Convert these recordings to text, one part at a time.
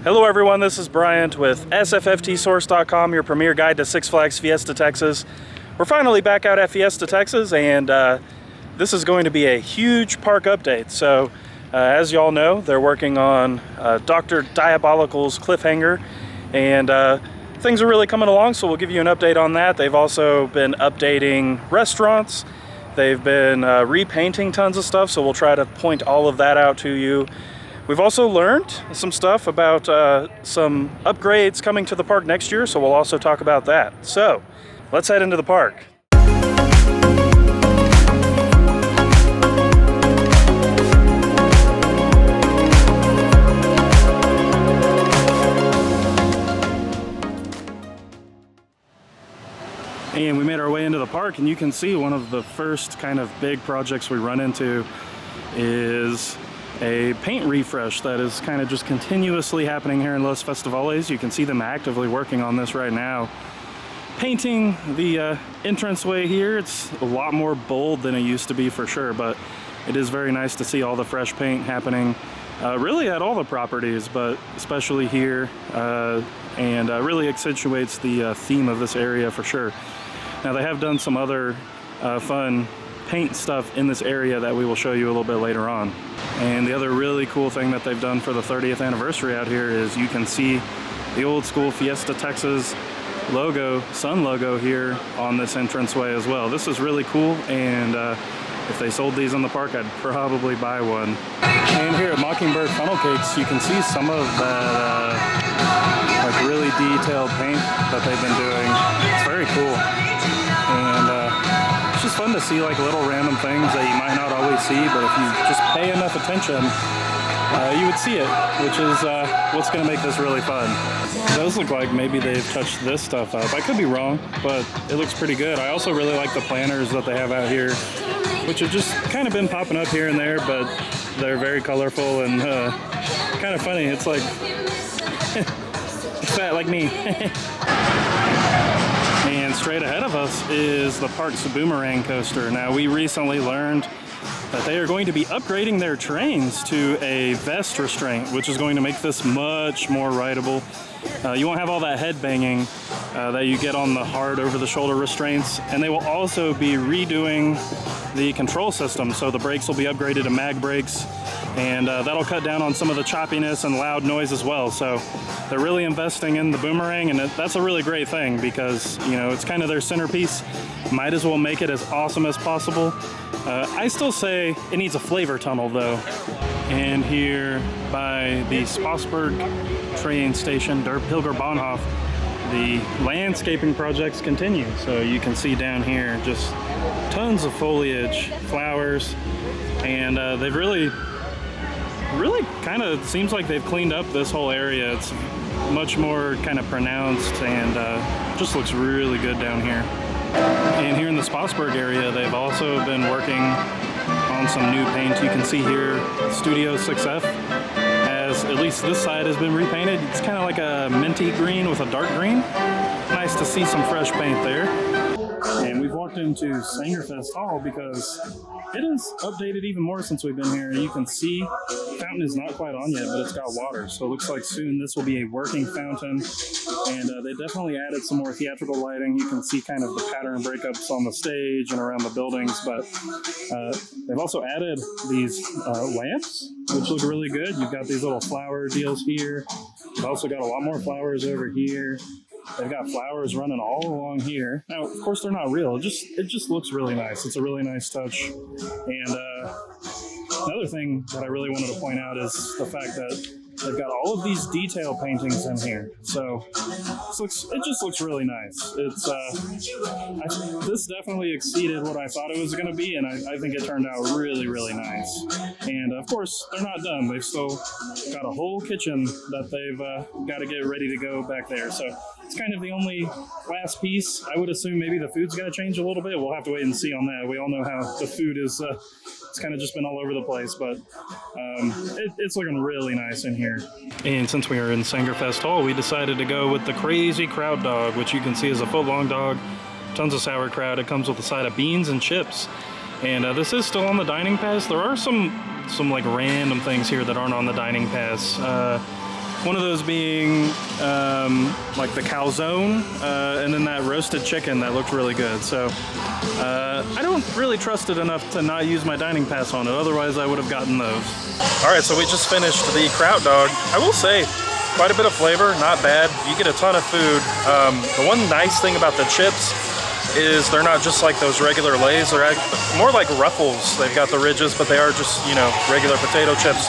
Hello everyone, this is Bryant with sfftsource.com, your premier guide to Six Flags Fiesta Texas. We're finally back out at Fiesta Texas, and this is going to be a huge park update. So as y'all know, they're working on Dr. Diabolical's Cliffhanger, and things are really coming along, so we'll give you an update on that. They've also been updating restaurants. They've been repainting tons of stuff, so we'll try to point all of that out to you. We've also learned some stuff about some upgrades coming to the park next year, so we'll also talk about that. So let's head into the park. And we made our way into the park, and you can see one of the first kind of big projects we run into is a paint refresh that is kind of just continuously happening here in Los Festivales. You can see them actively working on this right now. Painting the entranceway here, it's a lot more bold than it used to be for sure, but it is very nice to see all the fresh paint happening really at all the properties, but especially here, and really accentuates the theme of this area for sure. Now they have done some other fun paint stuff in this area that we will show you a little bit later on. And the other really cool thing that they've done for the 30th anniversary out here is you can see the old school Fiesta Texas logo, sun logo here on this entranceway as well. This is really cool, and if they sold these in the park, I'd probably buy one. And here at Mockingbird Funnel Cakes, you can see some of that like really detailed paint that they've been doing. It's very cool. And it's just fun to see like little random things that you might not always see, but if you just pay enough attention, you would see it, which is what's going to make this really fun. It does look like maybe they've touched this stuff up. I could be wrong, but it looks pretty good. I also really like the planters that they have out here, which have just kind of been popping up here and there, but they're very colorful and kind of funny. It's like it's fat like me. And straight ahead of us is the park's Boomerang coaster. Now, we recently learned that they are going to be upgrading their trains to a vest restraint, which is going to make this much more rideable. You won't have all that head banging that you get on the hard over-the-shoulder restraints, and they will also be redoing the control system, so the brakes will be upgraded to mag brakes, and that'll cut down on some of the choppiness and loud noise as well. So they're really investing in the Boomerang, and that's a really great thing because, you know, it's kind of their centerpiece. Might as well make it as awesome as possible. I still say it needs a flavor tunnel though. And here by the Spotsburg train station, Der Pilgerbahnhof, the landscaping projects continue. So you can see down here just tons of foliage, flowers, and they've really kind of seems like they've cleaned up this whole area. It's much more kind of pronounced, and just looks really good down here. And here in the Spotsburg area, they've also been working on some new paint. You can see here Studio 6F, as at least this side has been repainted. It's kind of like a minty green with a dark green. Nice to see some fresh paint there. And we've walked into Sangerfest Hall because it is updated even more since we've been here. You can see the fountain is not quite on yet, but it's got water. So it looks like soon this will be a working fountain. And they definitely added some more theatrical lighting. You can see kind of the pattern breakups on the stage and around the buildings. But they've also added these lamps, which look really good. You've got these little flower deals here. You've also got a lot more flowers over here. They've got flowers running all along here. Now, of course, they're not real. It just looks really nice. It's a really nice touch. And another thing that I really wanted to point out is the fact that they've got all of these detail paintings in here. So it just looks really nice. This definitely exceeded what I thought it was going to be, and I think it turned out really, really nice. And of course, they're not done. They've still got a whole kitchen that they've got to get ready to go back there. So it's kind of the only last piece. I would assume maybe the food's going to change a little bit. We'll have to wait and see on that. We all know how the food is. It's kind of just been all over the place, but it's looking really nice in here. And since we are in Sangerfest Hall, we decided to go with the crazy crowd dog, which you can see is a foot-long dog. Tons of sauerkraut. It comes with a side of beans and chips. And this is still on the dining pass. There are some like random things here that aren't on the dining pass. One of those being like the calzone, and then that roasted chicken that looked really good. So I don't really trust it enough to not use my dining pass on it. Otherwise, I would have gotten those. All right, so we just finished the kraut dog. I will say, quite a bit of flavor, not bad. You get a ton of food. The one nice thing about the chips is they're not just like those regular Lay's. They're more like Ruffles. They've got the ridges, but they are just, you know, regular potato chips.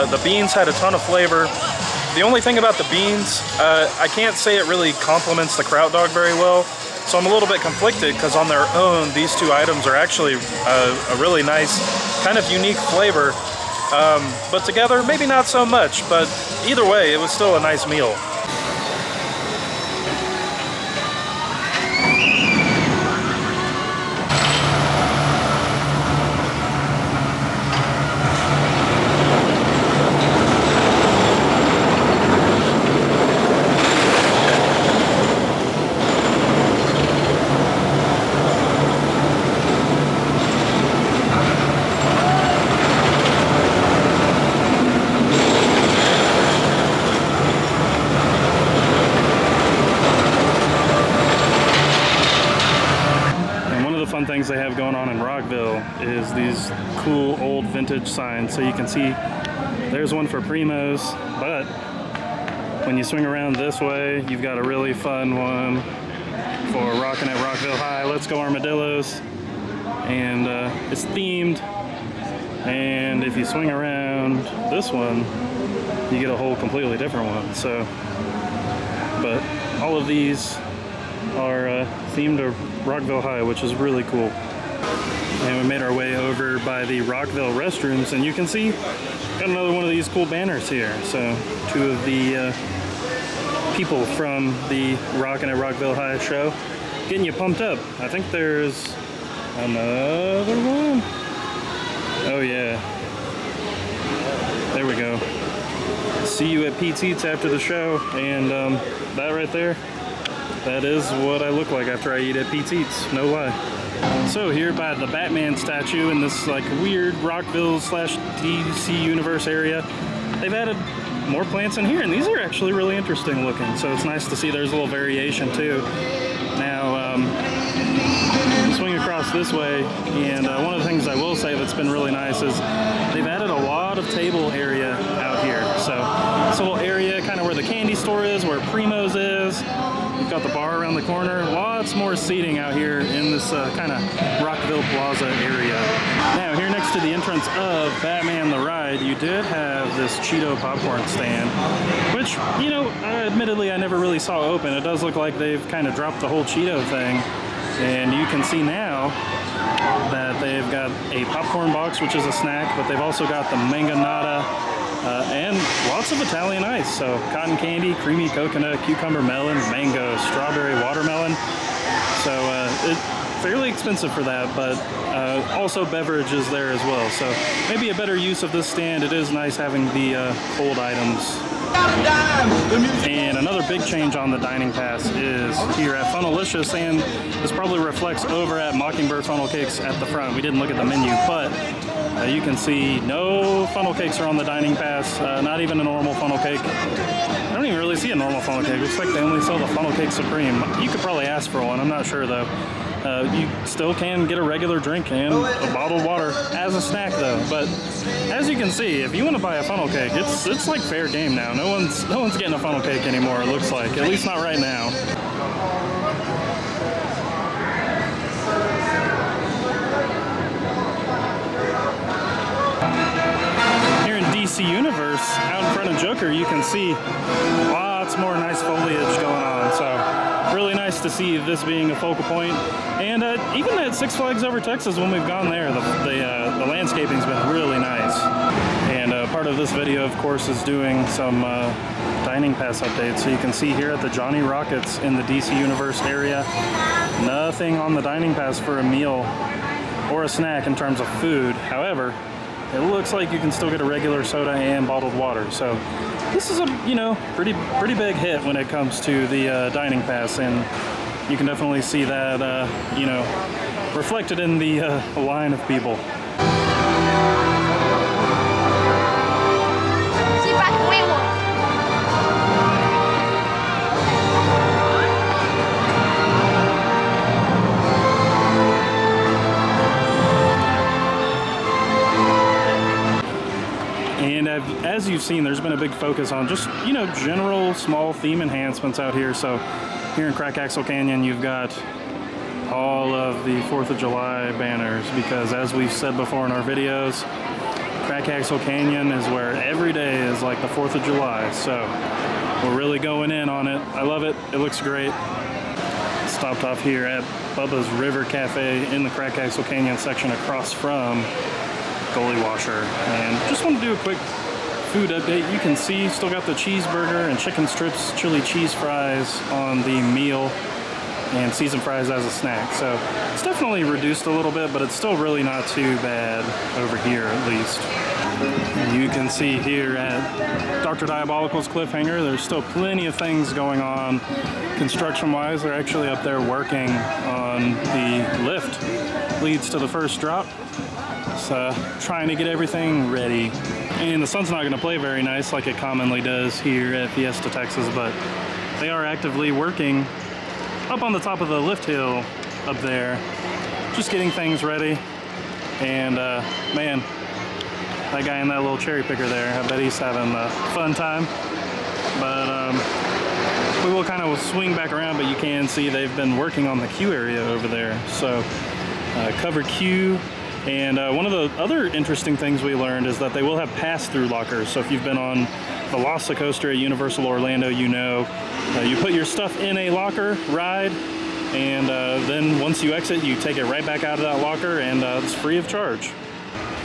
The beans had a ton of flavor. The only thing about the beans, I can't say it really complements the kraut dog very well. So I'm a little bit conflicted because on their own, these two items are actually a really nice, kind of unique flavor. But together, maybe not so much, but either way, it was still a nice meal. Things they have going on in Rockville is these cool old vintage signs. So you can see there's one for Primos, but when you swing around this way, you've got a really fun one for Rockin' at Rockville High. Let's go Armadillos, and it's themed. And if you swing around this one, you get a whole completely different one. So, but all of these are themed to Rockville High, which is really cool. And we made our way over by the Rockville restrooms, and you can see got another one of these cool banners here. So two of the people from the Rockin' at Rockville High show getting you pumped up. I think there's another one. Oh yeah, there we go. See you at Pete's Eats after the show, and that right there, that is what I look like after I eat at Pete's Eats, no lie. So here by the Batman statue in this like weird Rockville / DC universe area, they've added more plants in here, and these are actually really interesting looking. So it's nice to see there's a little variation too. Now, swing across this way, and one of the things I will say that's been really nice is they've added a lot of table area out here. So this little area kind of where the candy store is, where Primo's is. We've got the bar around the corner. Lots more seating out here in this kind of Rockville Plaza area. Now, here next to the entrance of Batman the Ride, you did have this Cheeto popcorn stand, which, you know, admittedly I never really saw open. It does look like they've kind of dropped the whole Cheeto thing. And you can see now that they've got a popcorn box, which is a snack, but they've also got the mangonada, and lots of Italian ice. So cotton candy, creamy coconut, cucumber melon, mango, strawberry watermelon. So it's fairly expensive for that, but also beverages there as well. So maybe a better use of this stand. It is nice having the cold items. And another big change on the dining pass is here at Funnelicious, and this probably reflects over at Mockingbird Funnel Cakes at the front. We didn't look at the menu, but you can see no funnel cakes are on the dining pass, not even a normal funnel cake. I don't even really see a normal funnel cake. Looks like they only sell the Funnel Cake Supreme. You could probably ask for one, I'm not sure though. You still can get a regular drink and a bottled water as a snack though. But as you can see, if you want to buy a funnel cake, it's like fair game now. No one's getting a funnel cake anymore, it looks like. At least not right now. Here in DC Universe, out in front of Joker, you can see lots more nice foliage going on. So really nice to see this being a focal point. And even at Six Flags Over Texas, when we've gone there, the landscaping's been really nice. And part of this video, of course, is doing some dining pass updates. So you can see here at the Johnny Rockets in the DC Universe area, nothing on the dining pass for a meal or a snack in terms of food. However, it looks like you can still get a regular soda and bottled water. So this is a, you know, pretty big hit when it comes to the dining pass, and you can definitely see that, you know, reflected in the line of people. See if I can win one. you've seen, there's been a big focus on just, you know, general small theme enhancements out here. So here in Crack Axle Canyon, you've got all of the 4th of July banners, because as we've said before in our videos, Crack Axle Canyon is where every day is like the 4th of July. So we're really going in on it. I love it. It looks great. Stopped off here at Bubbas River Cafe in the Crack Axle Canyon section across from Goalie Washer, and just want to do a quick food update. You can see still got the cheeseburger and chicken strips, chili cheese fries on the meal, and seasoned fries as a snack. So it's definitely reduced a little bit, but it's still really not too bad over here at least. You can see here at Dr. Diabolical's Cliffhanger, there's still plenty of things going on construction-wise. They're actually up there working on the lift leads to the first drop. So trying to get everything ready. And the sun's not going to play very nice like it commonly does here at Fiesta Texas, but they are actively working up on the top of the lift hill up there, just getting things ready. And man, that guy in that little cherry picker there, I bet he's having a fun time. But we will kind of swing back around, but you can see they've been working on the queue area over there. So covered queue. And one of the other interesting things we learned is that they will have pass-through lockers. So if you've been on the Velocicoaster at Universal Orlando, you know you put your stuff in a locker ride, and then once you exit, you take it right back out of that locker, and it's free of charge.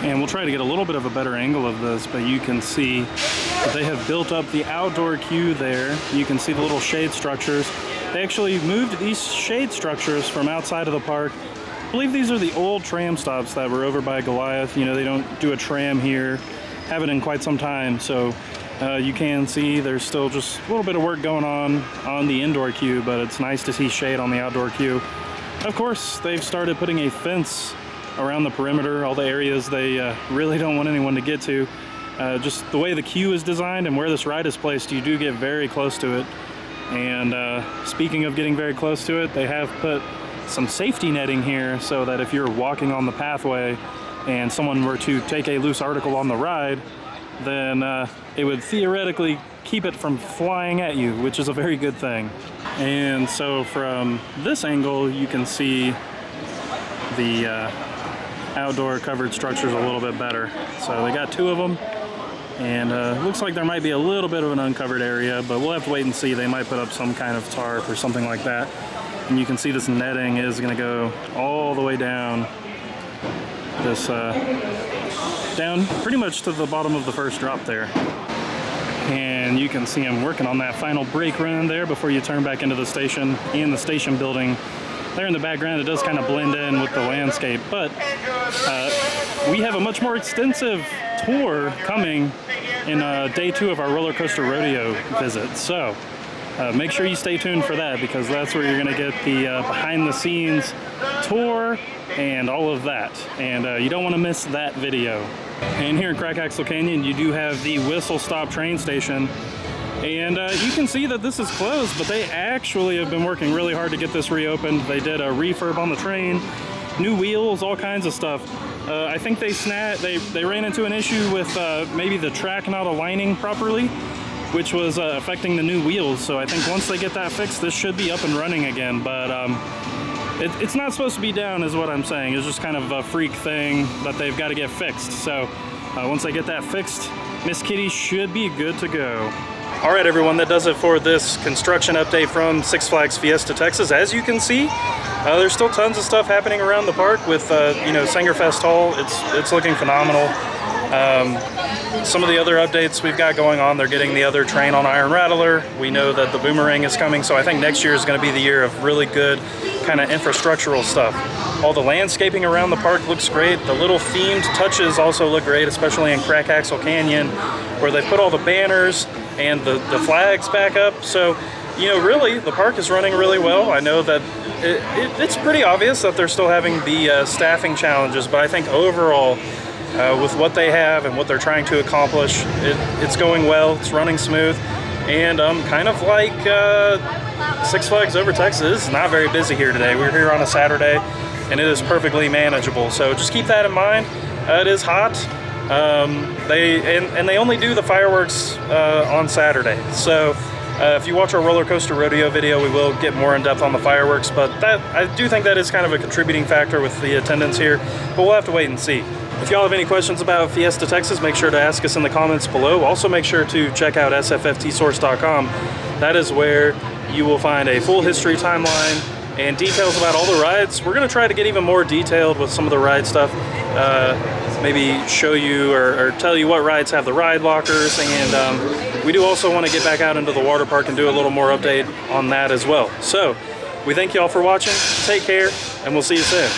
And we'll try to get a little bit of a better angle of this, but you can see that they have built up the outdoor queue there. You can see the little shade structures. They actually moved these shade structures from outside of the park. I believe these are the old tram stops that were over by Goliath. You know, they don't do a tram here, haven't in quite some time. So you can see there's still just a little bit of work going on the indoor queue, but it's nice to see shade on the outdoor queue. Of course, they've started putting a fence around the perimeter, all the areas they really don't want anyone to get to. Just the way the queue is designed and where this ride is placed, you do get very close to it. And speaking of getting very close to it, they have put some safety netting here so that if you're walking on the pathway and someone were to take a loose article on the ride, then it would theoretically keep it from flying at you, which is a very good thing. And so from this angle, you can see the outdoor covered structures a little bit better. So they got 2 of them, and looks like there might be a little bit of an uncovered area, but we'll have to wait and see. They might put up some kind of tarp or something like that. And you can see this netting is going to go all the way down this down pretty much to the bottom of the first drop there. And you can see them working on that final brake run there before you turn back into the station and the station building. There in the background, it does kind of blend in with the landscape, but we have a much more extensive tour coming in day 2 of our roller coaster rodeo visit. So make sure you stay tuned for that, because that's where you're going to get the behind the scenes tour and all of that. And you don't want to miss that video. And here in Crack Axle Canyon, you do have the Whistle Stop train station. And you can see that this is closed, but they actually have been working really hard to get this reopened. They did a refurb on the train, new wheels, all kinds of stuff. I think they ran into an issue with maybe the track not aligning properly, which was affecting the new wheels. So I think once they get that fixed, this should be up and running again. But it's not supposed to be down is what I'm saying. It's just kind of a freak thing that they've got to get fixed. So once they get that fixed, Miss Kitty should be good to go. All right, everyone, that does it for this construction update from Six Flags Fiesta Texas. As you can see, there's still tons of stuff happening around the park with, you know, Sangerfest Hall. It's looking phenomenal. Some of the other updates we've got going on, they're getting the other train on Iron Rattler. We know that the Boomerang is coming, so I think next year is going to be the year of really good kind of infrastructural stuff. All the landscaping around the park looks great. The little themed touches also look great, especially in Crack Axle Canyon, where they've put all the banners and the flags back up. So, you know, really, the park is running really well. I know that it's pretty obvious that they're still having the staffing challenges, but I think overall, with what they have and what they're trying to accomplish, it's going well, it's running smooth, and kind of like Six Flags over Texas is not very busy here today. We're here on a Saturday, and it is perfectly manageable, so just keep that in mind. It is hot, They only do the fireworks on Saturday. So if you watch our roller coaster rodeo video, we will get more in depth on the fireworks. But I do think that is kind of a contributing factor with the attendance here. But we'll have to wait and see. If y'all have any questions about Fiesta Texas, make sure to ask us in the comments below. Also, make sure to check out sfftsource.com. That is where you will find a full history timeline and details about all the rides. We're going to try to get even more detailed with some of the ride stuff. Maybe show you or tell you what rides have the ride lockers. And we do also want to get back out into the water park and do a little more update on that as well. So we thank y'all for watching. Take care, and we'll see you soon.